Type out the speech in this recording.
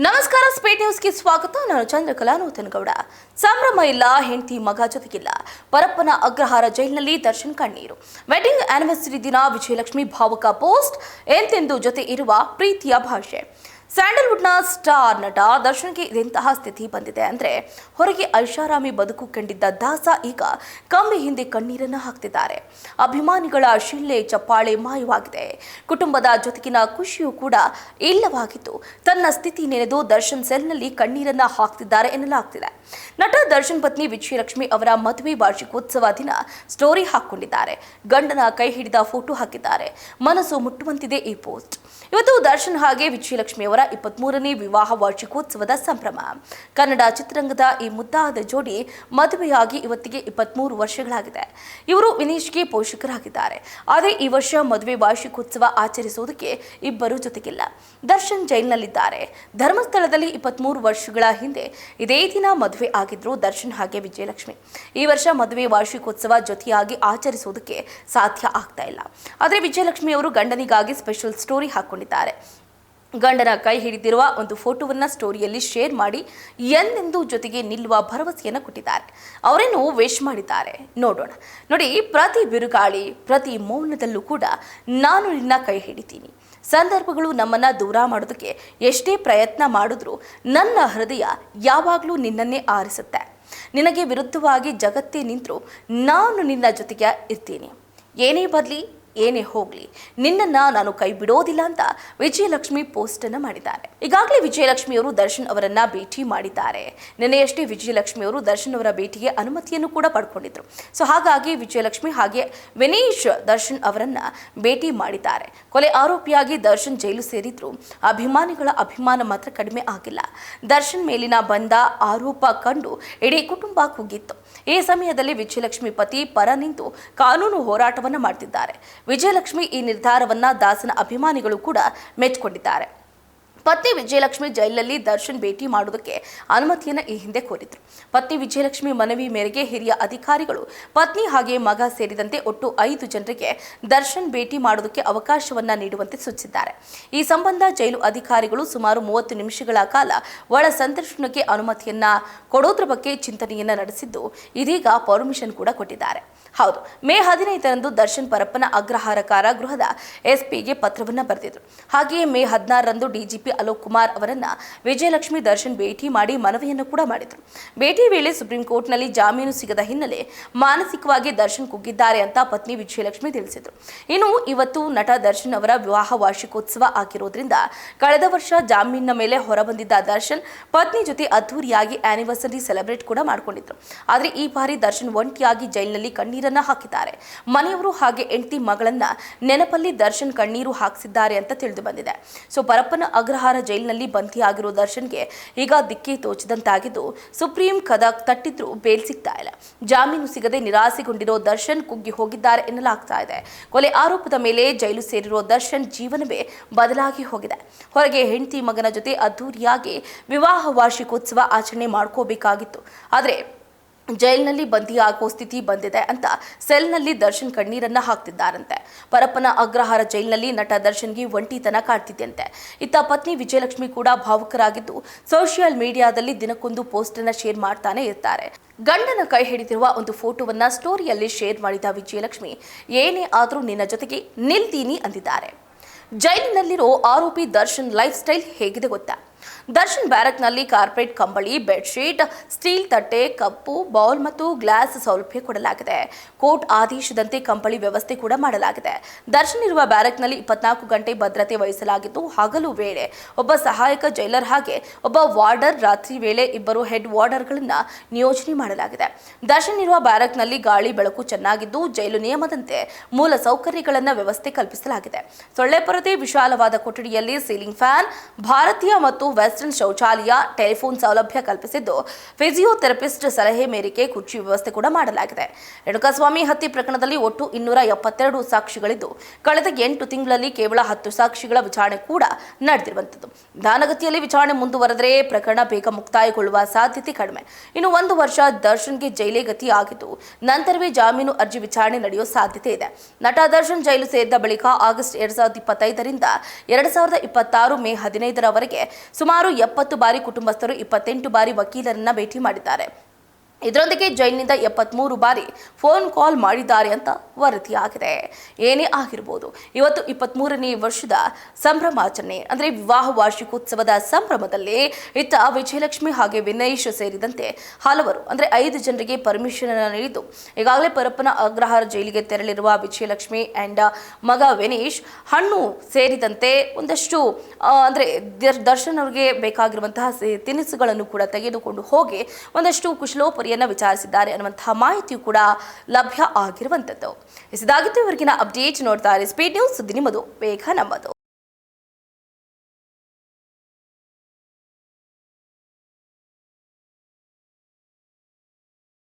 ನಮಸ್ಕಾರ, ಸ್ಪೀಡ್ ನ್ಯೂಸ್ಗೆ ಸ್ವಾಗತ. ನಾನು ಚಂದ್ರಕಲಾ ನೂತನಗೌಡ. ಸಂಭ್ರಮ ಇಲ್ಲ, ಹೆಂಡತಿ ಮಗ ಜೊತೆಗಿಲ್ಲ. ಪರಪ್ಪನ ಅಗ್ರಹಾರ ಜೈಲಿನಲ್ಲಿ ದರ್ಶನ್ ಕಣ್ಣೀರು. ವೆಡ್ಡಿಂಗ್ ಆನಿವರ್ಸರಿ ದಿನ ವಿಜಯಲಕ್ಷ್ಮಿ ಭಾವುಕ ಪೋಸ್ಟ್. ಎಂತೆಂದು ಜೊತೆ ಇರುವ ಪ್ರೀತಿಯ ಭಾಷೆ. ಸ್ಯಾಂಡಲ್ವುಡ್ನ ಸ್ಟಾರ್ ನಟ ದರ್ಶನ್ಗೆ ಇದೆಂತಹ ಸ್ಥಿತಿ ಬಂದಿದೆ ಅಂದ್ರೆ, ಹೊರಗೆ ಐಷಾರಾಮಿ ಬದುಕು ಕಂಡಿದ್ದ ದಾಸ ಈಗ ಕಂಬಿ ಹಿಂದೆ ಕಣ್ಣೀರನ್ನ ಹಾಕ್ತಿದ್ದಾರೆ. ಅಭಿಮಾನಿಗಳ ಶಿಳ್ಳೆ ಚಪ್ಪಾಳೆ ಮಾಯವಾಗಿದೆ. ಕುಟುಂಬದ ಜೊತೆಗಿನ ಖುಷಿಯೂ ಕೂಡ ಇಲ್ಲವಾಗಿತ್ತು. ತನ್ನ ಸ್ಥಿತಿ ನೆನೆದು ದರ್ಶನ್ ಸೆಲ್ನಲ್ಲಿ ಕಣ್ಣೀರನ್ನ ಹಾಕ್ತಿದ್ದಾರೆ ಎನ್ನಲಾಗ್ತಿದೆ. ನಟ ದರ್ಶನ್ ಪತ್ನಿ ವಿಜಯಲಕ್ಷ್ಮಿ ಅವರ ಮದುವೆ ವಾರ್ಷಿಕೋತ್ಸವ ದಿನ ಸ್ಟೋರಿ ಹಾಕೊಂಡಿದ್ದಾರೆ. ಗಂಡನ ಕೈ ಹಿಡಿದ ಫೋಟೋ ಹಾಕಿದ್ದಾರೆ. ಮನಸ್ಸು ಮುಟ್ಟುವಂತಿದೆ ಈ ಪೋಸ್ಟ್. ಇವತ್ತು ದರ್ಶನ್ ಹಾಗೆ ವಿಜಯಲಕ್ಷ್ಮಿ ಅವರ 23ನೇ ವಿವಾಹ ವಾರ್ಷಿಕೋತ್ಸವದ ಸಂಭ್ರಮ. ಕನ್ನಡ ಚಿತ್ರರಂಗದ ಈ ಮುದ್ದಾದ ಜೋಡಿ ಮದುವೆಯಾಗಿ ಇವತ್ತಿಗೆ 23 ವರ್ಷಗಳಾಗಿದೆ. ಇವರು ವಿನೀಶ್ಗೆ ಪೋಷಕರಾಗಿದ್ದಾರೆ. ಆದರೆ ಈ ವರ್ಷ ಮದುವೆ ವಾರ್ಷಿಕೋತ್ಸವ ಆಚರಿಸುವುದಕ್ಕೆ ಇಬ್ಬರು ಜೊತೆಗಿಲ್ಲ. ದರ್ಶನ್ ಜೈಲಿನಲ್ಲಿದ್ದಾರೆ. ಧರ್ಮಸ್ಥಳದಲ್ಲಿ 23 ವರ್ಷಗಳ ಹಿಂದೆ ಇದೇ ದಿನ ಮದುವೆ ಆಗಿದ್ರು ದರ್ಶನ್ ಹಾಗೆ ವಿಜಯಲಕ್ಷ್ಮಿ. ಈ ವರ್ಷ ಮದುವೆ ವಾರ್ಷಿಕೋತ್ಸವ ಜೊತೆಯಾಗಿ ಆಚರಿಸುವುದಕ್ಕೆ ಸಾಧ್ಯ ಆಗ್ತಾ ಇಲ್ಲ. ಆದರೆ ವಿಜಯಲಕ್ಷ್ಮಿ ಅವರು ಗಂಡನಿಗಾಗಿ ಸ್ಪೆಷಲ್ ಸ್ಟೋರಿ ಹಾಕೊಂಡಿದ್ದಾರೆ. ಗಂಡನ ಕೈ ಹಿಡಿದಿರುವ ಒಂದು ಫೋಟೋವನ್ನ ಸ್ಟೋರಿಯಲ್ಲಿ ಶೇರ್ ಮಾಡಿ ಎಂದೆಂದೂ ಜೊತೆಗೆ ನಿಲ್ಲುವ ಭರವಸೆಯನ್ನು ಕೊಟ್ಟಿದ್ದಾರೆ. ಅವರೇನು ವಿಶ್ ಮಾಡಿದ್ದಾರೆ ನೋಡೋಣ. ನೋಡಿ, ಪ್ರತಿ ಬಿರುಗಾಳಿ, ಪ್ರತಿ ಮೌನದಲ್ಲೂ ಕೂಡ ನಾನು ನಿನ್ನ ಕೈ ಹಿಡಿತೀನಿ. ಸಂದರ್ಭಗಳು ನಮ್ಮನ್ನ ದೂರ ಮಾಡೋದಕ್ಕೆ ಎಷ್ಟೇ ಪ್ರಯತ್ನ ಮಾಡಿದ್ರೂ ನನ್ನ ಹೃದಯ ಯಾವಾಗಲೂ ನಿನ್ನನ್ನೇ ಆರಿಸುತ್ತೆ. ನಿನಗೆ ವಿರುದ್ಧವಾಗಿ ಜಗತ್ತೇ ನಿಂತರೂ ನಾನು ನಿನ್ನ ಜೊತೆಗೆ ಇರ್ತೀನಿ. ಏನೇ ಬರಲಿ, ಏನೇ ಹೋಗ್ಲಿ, ನಿನ್ನನ್ನ ನಾನು ಕೈ ಬಿಡೋದಿಲ್ಲ ಅಂತ ವಿಜಯಲಕ್ಷ್ಮಿ ಪೋಸ್ಟ್ ಅನ್ನು ಮಾಡಿದ್ದಾರೆ. ಈಗಾಗಲೇ ವಿಜಯಲಕ್ಷ್ಮಿ ಅವರು ದರ್ಶನ್ ಅವರನ್ನ ಭೇಟಿ ಮಾಡಿದ್ದಾರೆ. ನಿನ್ನೆಯಷ್ಟೇ ವಿಜಯಲಕ್ಷ್ಮಿ ಅವರು ದರ್ಶನ್ ಅವರ ಭೇಟಿಗೆ ಅನುಮತಿಯನ್ನು ಕೂಡ ಪಡ್ಕೊಂಡಿದ್ರು. ಸೊ ಹಾಗಾಗಿ ವಿಜಯಲಕ್ಷ್ಮಿ ಹಾಗೆ ವಿನೀಶ್ ದರ್ಶನ್ ಅವರನ್ನ ಭೇಟಿ ಮಾಡಿದ್ದಾರೆ. ಕೊಲೆ ಆರೋಪಿಯಾಗಿ ದರ್ಶನ್ ಜೈಲು ಸೇರಿದ್ರು. ಅಭಿಮಾನಿಗಳ ಅಭಿಮಾನ ಮಾತ್ರ ಕಡಿಮೆ ಆಗಿಲ್ಲ. ದರ್ಶನ್ ಮೇಲಿನ ಬಂದ ಆರೋಪ ಕಂಡು ಇಡೀ ಕುಟುಂಬ ಕುಗ್ಗಿತ್ತು. ಈ ಸಮಯದಲ್ಲಿ ವಿಜಯಲಕ್ಷ್ಮಿ ಪತಿ ಪರ ನಿಂತು ಕಾನೂನು ಹೋರಾಟವನ್ನ ಮಾಡ್ತಿದ್ದಾರೆ. ವಿಜಯಲಕ್ಷ್ಮಿ ಈ ನಿರ್ಧಾರವನ್ನ ದಾಸನ ಅಭಿಮಾನಿಗಳು ಕೂಡ ಮೆಚ್ಚಿಕೊಂಡಿದ್ದಾರೆ. ಪತ್ನಿ ವಿಜಯಲಕ್ಷ್ಮಿ ಜೈಲಲ್ಲಿ ದರ್ಶನ್ ಭೇಟಿ ಮಾಡುವುದಕ್ಕೆ ಅನುಮತಿಯನ್ನು ಈ ಹಿಂದೆ ಕೋರಿದ್ರು. ಪತ್ನಿ ವಿಜಯಲಕ್ಷ್ಮಿ ಮನವಿ ಮೇರೆಗೆ ಹಿರಿಯ ಅಧಿಕಾರಿಗಳು ಪತ್ನಿ ಹಾಗೆ ಮಗ ಸೇರಿದಂತೆ ಒಟ್ಟು 5 ಜನರಿಗೆ ದರ್ಶನ್ ಭೇಟಿ ಮಾಡುವುದಕ್ಕೆ ಅವಕಾಶವನ್ನ ನೀಡುವಂತೆ ಸೂಚಿಸಿದ್ದಾರೆ. ಈ ಸಂಬಂಧ ಜೈಲು ಅಧಿಕಾರಿಗಳು ಸುಮಾರು 30 ನಿಮಿಷಗಳ ಕಾಲ ಒಳ ಸಂದರ್ಶನಕ್ಕೆ ಅನುಮತಿಯನ್ನ ಕೊಡೋದ್ರ ಬಗ್ಗೆ ಚಿಂತನೆಯನ್ನ ನಡೆಸಿದ್ದು, ಇದೀಗ ಪರ್ಮಿಷನ್ ಕೂಡ ಕೊಟ್ಟಿದ್ದಾರೆ. ಹೌದು, ಮೇ 15ರಂದು ದರ್ಶನ್ ಪರಪ್ಪನ ಅಗ್ರಹಾರ ಕಾರಾಗೃಹದ ಎಸ್ಪಿಗೆ ಪತ್ರವನ್ನ ಬರೆದಿದ್ರು. ಹಾಗೆಯೇ ಮೇ 16ರಂದು ಡಿಜಿಪಿ ಅಲೋಕ್ ಕುಮಾರ್ ಅವರನ್ನ ವಿಜಯಲಕ್ಷ್ಮಿ ದರ್ಶನ್ ಭೇಟಿ ಮಾಡಿ ಮನವಿಯನ್ನು ಕೂಡ ಮಾಡಿದ್ರು. ಭೇಟಿ ವೇಳೆ ಸುಪ್ರೀಂ ಕೋರ್ಟ್ನಲ್ಲಿ ಜಾಮೀನು ಸಿಗದ ಹಿನ್ನೆಲೆ ಮಾನಸಿಕವಾಗಿ ದರ್ಶನ್ ಕುಗ್ಗಿದ್ದಾರೆ ಅಂತ ಪತ್ನಿ ವಿಜಯಲಕ್ಷ್ಮಿ ತಿಳಿಸಿದ್ರು. ಇನ್ನು ಇವತ್ತು ನಟ ದರ್ಶನ್ ಅವರ ವಿವಾಹ ವಾರ್ಷಿಕೋತ್ಸವ ಆಗಿರೋದ್ರಿಂದ ಕಳೆದ ವರ್ಷ ಜಾಮೀನಿನ ಮೇಲೆ ಹೊರಬಂದಿದ್ದ ದರ್ಶನ್ ಪತ್ನಿ ಜೊತೆ ಅದ್ದೂರಿಯಾಗಿ ಆನಿವರ್ಸರಿ ಸೆಲೆಬ್ರೇಟ್ ಕೂಡ ಮಾಡಿಕೊಂಡಿದ್ರು. ಆದರೆ ಈ ಬಾರಿ ದರ್ಶನ್ ಒಂಟಿಯಾಗಿ ಜೈಲಿನಲ್ಲಿ ಕಣ್ಣೀರನ್ನ ಹಾಕಿದ್ದಾರೆ. ಮನೆಯವರು ಹಾಗೆ ಹೆಂಡತಿ ಮಗಳನ್ನ ನೆನಪಲ್ಲಿ ದರ್ಶನ್ ಕಣ್ಣೀರು ಹಾಕಿಸಿದ್ದಾರೆ ಅಂತ ತಿಳಿದು ಬಂದಿದೆ. ಸೊ ಪರಪ್ಪನ ಅಗ್ರಹಾರ ಜೈಲಿನಲ್ಲಿ ಬಂಧಿಯಾಗಿರೋ ದರ್ಶನ್ಗೆ ಈಗ ದಿಕ್ಕೇ ತೋಚದಂತಾಗಿದ್ದು, ಸುಪ್ರೀಂ ಕದ ತಟ್ಟಿದ್ರೂ ಬೇಲ್ ಸಿಗ್ತಾ ಇಲ್ಲ. ಜಾಮೀನು ಸಿಗದೆ ನಿರಾಸೆಗೊಂಡಿರೋ ದರ್ಶನ್ ಕುಗ್ಗಿ ಹೋಗಿದ್ದಾರೆ ಎನ್ನಲಾಗ್ತಾ ಇದೆ. ಕೊಲೆ ಆರೋಪದ ಮೇಲೆ ಜೈಲು ಸೇರಿರೋ ದರ್ಶನ್ ಜೀವನವೇ ಬದಲಾಗಿ ಹೋಗಿದೆ. ಹೊರಗೆ ಹೆಂಡತಿ ಮಗನ ಜೊತೆ ಅದ್ದೂರಿಯಾಗಿ ವಿವಾಹ ವಾರ್ಷಿಕೋತ್ಸವ ಆಚರಣೆ ಮಾಡ್ಕೋಬೇಕಾಗಿತ್ತು. ಆದರೆ ಜೈಲಿನಲ್ಲಿ ಬಂಧಿಯಾಗೋ ಸ್ಥಿತಿ ಬಂದಿದೆ ಅಂತ ಸೆಲ್ನಲ್ಲಿ ದರ್ಶನ್ ಕಣ್ಣೀರನ್ನ ಹಾಕ್ತಿದ್ದಾರಂತೆ. ಪರಪ್ಪನ ಅಗ್ರಹಾರ ಜೈಲಿನಲ್ಲಿ ನಟ ದರ್ಶನ್ಗೆ ಒಂಟಿತನ ಕಾಡ್ತಿದ್ದಂತೆ. ಇತ್ತ ಪತ್ನಿ ವಿಜಯಲಕ್ಷ್ಮಿ ಕೂಡ ಭಾವುಕರಾಗಿದ್ದು, ಸೋಷಿಯಲ್ ಮೀಡಿಯಾದಲ್ಲಿ ದಿನಕ್ಕೊಂದು ಪೋಸ್ಟ್ ಅನ್ನ ಶೇರ್ ಮಾಡ್ತಾನೆ ಇರ್ತಾರೆ. ಗಂಡನ ಕೈ ಹಿಡಿದಿರುವ ಒಂದು ಫೋಟೋವನ್ನ ಸ್ಟೋರಿಯಲ್ಲಿ ಶೇರ್ ಮಾಡಿದ ವಿಜಯಲಕ್ಷ್ಮಿ, ಏನೇ ಆದ್ರೂ ನಿನ್ನ ಜೊತೆಗೆ ನಿಲ್ತೀನಿ ಅಂದಿದ್ದಾರೆ. ಜೈಲಿನಲ್ಲಿರೋ ಆರೋಪಿ ದರ್ಶನ್ ಲೈಫ್ ಸ್ಟೈಲ್ ಹೇಗಿದೆ ಗೊತ್ತಾ? ದರ್ಶನ್ ಬ್ಯಾರಕ್ನಲ್ಲಿ ಕಾರ್ಪೆಟ್, ಕಂಬಳಿ, ಬೆಡ್ಶೀಟ್, ಸ್ಟೀಲ್ ತಟ್ಟೆ, ಕಪ್ಪು, ಬೌಲ್ ಮತ್ತು ಗ್ಲಾಸ್ ಸೌಲಭ್ಯ ಕೊಡಲಾಗಿದೆ. ಕೋರ್ಟ್ ಆದೇಶದಂತೆ ಕಂಬಳಿ ವ್ಯವಸ್ಥೆ ಕೂಡ ಮಾಡಲಾಗಿದೆ. ದರ್ಶನ್ ಇರುವ ಬ್ಯಾರಕ್ನಲ್ಲಿ 24 ಗಂಟೆ ಭದ್ರತೆ ವಹಿಸಲಾಗಿದ್ದು, ಹಗಲು ವೇಳೆ ಒಬ್ಬ ಸಹಾಯಕ ಜೈಲರ್ ಹಾಗೆ ಒಬ್ಬ ವಾರ್ಡರ್, ರಾತ್ರಿ ವೇಳೆ ಇಬ್ಬರು ಹೆಡ್ ವಾರ್ಡರ್ಗಳನ್ನ ನಿಯೋಜನೆ ಮಾಡಲಾಗಿದೆ. ದರ್ಶನ್ ಇರುವ ಬ್ಯಾರಕ್ನಲ್ಲಿ ಗಾಳಿ ಬೆಳಕು ಚೆನ್ನಾಗಿದ್ದು, ಜೈಲು ನಿಯಮದಂತೆ ಮೂಲ ಸೌಕರ್ಯಗಳನ್ನು ವ್ಯವಸ್ಥೆ ಕಲ್ಪಿಸಲಾಗಿದೆ. ಸೊಳ್ಳೆ ಪರದೆ, ವಿಶಾಲವಾದ ಕೊಠಡಿಯಲ್ಲಿ ಸೀಲಿಂಗ್ ಫ್ಯಾನ್, ಭಾರತೀಯ ಮತ್ತು ವೆಸ್ಟರ್ನ್ ಶೌಚಾಲಯ, ಟೆಲಿಫೋನ್ ಸೌಲಭ್ಯ ಕಲ್ಪಿಸಿದ್ದು, ಫಿಸಿಯೋಥೆರಪಿಸ್ಟ್ ಸಲಹೆ ಮೇರೆಗೆ ಕುರ್ಚಿ ವ್ಯವಸ್ಥೆ ಕೂಡ ಮಾಡಲಾಗಿದೆ. ರೇಣುಕಾಸ್ವಾಮಿ ಹತ್ಯೆ ಪ್ರಕರಣದಲ್ಲಿ ಒಟ್ಟು 272 ಸಾಕ್ಷಿಗಳಿದ್ದು, ಕಳೆದ 8 ತಿಂಗಳಲ್ಲಿ ಕೇವಲ 10 ಸಾಕ್ಷಿಗಳ ವಿಚಾರಣೆ ಕೂಡ ನಡೆದಿರುವಂಥದ್ದು. ನಿಧಾನಗತಿಯಲ್ಲಿ ವಿಚಾರಣೆ ಮುಂದುವರೆದರೆ ಪ್ರಕರಣ ಬೇಗ ಮುಕ್ತಾಯಗೊಳ್ಳುವ ಸಾಧ್ಯತೆ ಕಡಿಮೆ. ಇನ್ನು 1 ವರ್ಷ ದರ್ಶನ್ಗೆ ಜೈಲೇ ಗತಿ ಆಗಿದ್ದು, ನಂತರವೇ ಜಾಮೀನು ಅರ್ಜಿ ವಿಚಾರಣೆ ನಡೆಯುವ ಸಾಧ್ಯತೆ ಇದೆ. ನಟ ದರ್ಶನ್ ಜೈಲು ಸೇರಿದ ಬಳಿಕ ಆಗಸ್ಟ್ 2025ರಿಂದ 2026 ಮೇ 15ರವರೆಗೆ ಸುಮಾರು 70 ಬಾರಿ ಕುಟುಂಬಸ್ಥರು 28 ಬಾರಿ ವಕೀಲರನ್ನ ಭೇಟಿ ಮಾಡಿದ್ದಾರೆ. ಇದರೊಂದಿಗೆ ಜೈಲಿನಿಂದ 73 ಬಾರಿ ಫೋನ್ ಕಾಲ್ ಮಾಡಿದ್ದಾರೆ ಅಂತ ವರದಿಯಾಗಿದೆ. ಏನೇ ಆಗಿರಬಹುದು, ಇವತ್ತು 23ನೇ ವರ್ಷದ ಸಂಭ್ರಮಾಚರಣೆ ಅಂದರೆ ವಿವಾಹ ವಾರ್ಷಿಕೋತ್ಸವದ ಸಂಭ್ರಮದಲ್ಲಿ ಇತ್ತ ವಿಜಯಲಕ್ಷ್ಮಿ ಹಾಗೆ ವಿನೇಶ್ ಸೇರಿದಂತೆ ಹಲವರು ಅಂದರೆ 5 ಜನರಿಗೆ ಪರ್ಮಿಷನ್ ನೀಡಿದ್ದು ಈಗಾಗಲೇ ಪರಪ್ಪನ ಅಗ್ರಹಾರ ಜೈಲಿಗೆ ತೆರಳಿರುವ ವಿಜಯಲಕ್ಷ್ಮಿ ಅಂಡ್ ಮಗ ವಿನೇಶ್ ಹಣ್ಣು ಸೇರಿದಂತೆ ಒಂದಷ್ಟು ಅಂದರೆ ದರ್ಶನ್ ಅವರಿಗೆ ಬೇಕಾಗಿರುವಂತಹ ತಿನಿಸುಗಳನ್ನು ಕೂಡ ತೆಗೆದುಕೊಂಡು ಹೋಗಿ ಒಂದಷ್ಟು ಕುಶಲೋಪರಿ ವಿಚಾರಿಸಿದ್ದಾರೆ ಅನ್ನುವಂತಹ ಮಾಹಿತಿಯು ಕೂಡ ಲಭ್ಯ ಆಗಿರುವಂತದ್ದು. ಇದಾಗಿತ್ತು ಇವರಿಗಿನ ಅಪ್ಡೇಟ್. ನೋಡ್ತಾ ಇರಿ ಸ್ಪೀಡ್ ನ್ಯೂಸ್, ಸುದ್ದಿ ನಿಮ್ಮದು, ವೇಗ ನಮ್ಮದು.